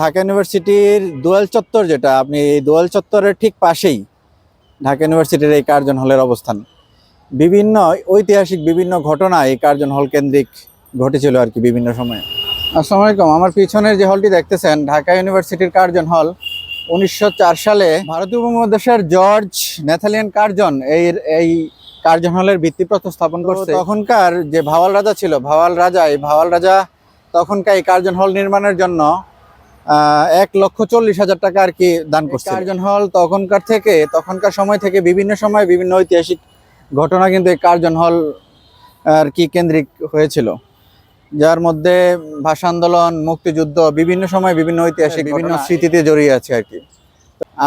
ঢাকা ইউনিভার্সিটির দোয়েল চত্বর, যেটা আপনি এই দোয়েল চত্বরের ঠিক পাশেই ঢাকা ইউনিভার্সিটির এই কার্জন হলের অবস্থান। বিভিন্ন ঐতিহাসিক বিভিন্ন ঘটনা এই কার্জন হল কেন্দ্রিক ঘটেছিল আর কি বিভিন্ন সময়ে। আসসালামু আলাইকুম। আমার পিছনের যে হলটি দেখতেছেন ঢাকা ইউনিভার্সিটির কার্জন হল, 1904 সালে ভারতীয় উপমহাদেশের জর্জ নেথালিয়ান কার্জন এই কার্জন হলের ভিত্তিপ্রস্তর স্থাপন করছে। তখনকার যে ভাওয়াল রাজা ছিল, এই ভাওয়াল রাজা তখনকার এই কার্জন হল নির্মাণের জন্য 1,40,000 টাকা আর কি দান করছে। কার্জন হল তখনকার সময় থেকে বিভিন্ন সময় বিভিন্ন ঐতিহাসিক ঘটনা কিন্তু এই কার্জন হল আর কি কেন্দ্রিক হয়েছিল, যার মধ্যে ভাষা আন্দোলন, মুক্তিযুদ্ধ, বিভিন্ন সময় বিভিন্ন ঐতিহাসিক বিভিন্ন স্মৃতিতে জড়িয়ে আছে আর কি।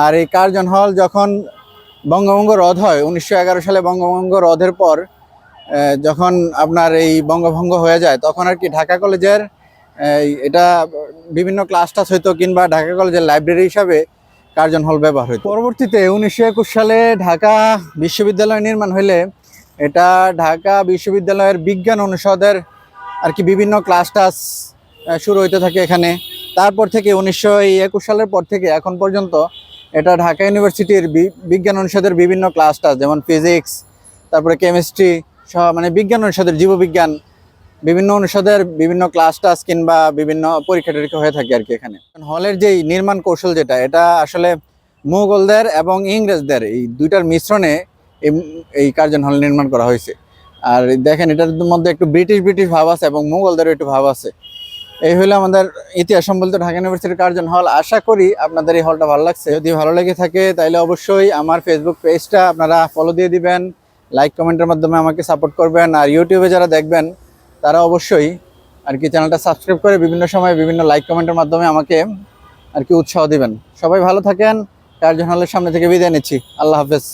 আর এই কার্জন হল যখন বঙ্গভঙ্গ রদ হয় 1911 সালে, বঙ্গভঙ্গ রদের পর যখন আপনার এই বঙ্গভঙ্গ হয়ে যায়, তখন আর কি ঢাকা কলেজের এটা বিভিন্ন ক্লাস টাস হইতো, কিংবা ঢাকা কলেজের লাইব্রেরি হিসাবে কার্জন হল ব্যবহার হইতো। পরবর্তীতে 1921 সালে ঢাকা বিশ্ববিদ্যালয় নির্মাণ হইলে এটা ঢাকা বিশ্ববিদ্যালয়ের বিজ্ঞান অনুষদের আর কি বিভিন্ন ক্লাস টাস শুরু হইতে থাকে এখানে। তারপর থেকে 1921 সালের পর থেকে এখন পর্যন্ত এটা ঢাকা ইউনিভার্সিটির বিজ্ঞান অনুষদের বিভিন্ন ক্লাস টাস, যেমন ফিজিক্স, তারপরে কেমিস্ট্রি সহ, মানে বিজ্ঞান অনুষদের জীববিজ্ঞান বিভিন্ন অনুষদের বিভিন্ন ক্লাস টাস কিংবা বিভিন্ন পরীক্ষা টরীক্ষা হয়ে থাকে আর কি এখানে। হলের যেই নির্মাণ কৌশল যেটা, এটা আসলে মুঘলদের এবং ইংরেজদের এই দুইটার মিশ্রণে এই কার্জন হল নির্মাণ করা হয়েছে। আর দেখেন, এটার মধ্যে একটু ব্রিটিশ ভাব আছে এবং মুঘলদেরও একটু ভাব আছে। এই হলো আমাদের ইতিহাস সম্বলিত ঢাকা ইউনিভার্সিটির কার্জন হল। আশা করি আপনাদের এই হলটা ভালো লাগছে। যদি ভালো লেগে থাকে তাহলে অবশ্যই আমার ফেসবুক পেজটা আপনারা ফলো দিয়ে দিবেন, লাইক কমেন্টের মাধ্যমে আমাকে সাপোর্ট করবেন। আর ইউটিউবে যারা দেখবেন তারা অবশ্যই আর কি চ্যানেলটা সাবস্ক্রাইব করে বিভিন্ন সময় বিভিন্ন লাইক কমেন্টের মাধ্যমে আমাকে আর কি উৎসাহ দিবেন। সবাই ভালো থাকেন। কার্জন হলের সামনে থেকে বিদায় নিচ্ছি। আল্লাহ হাফেজ।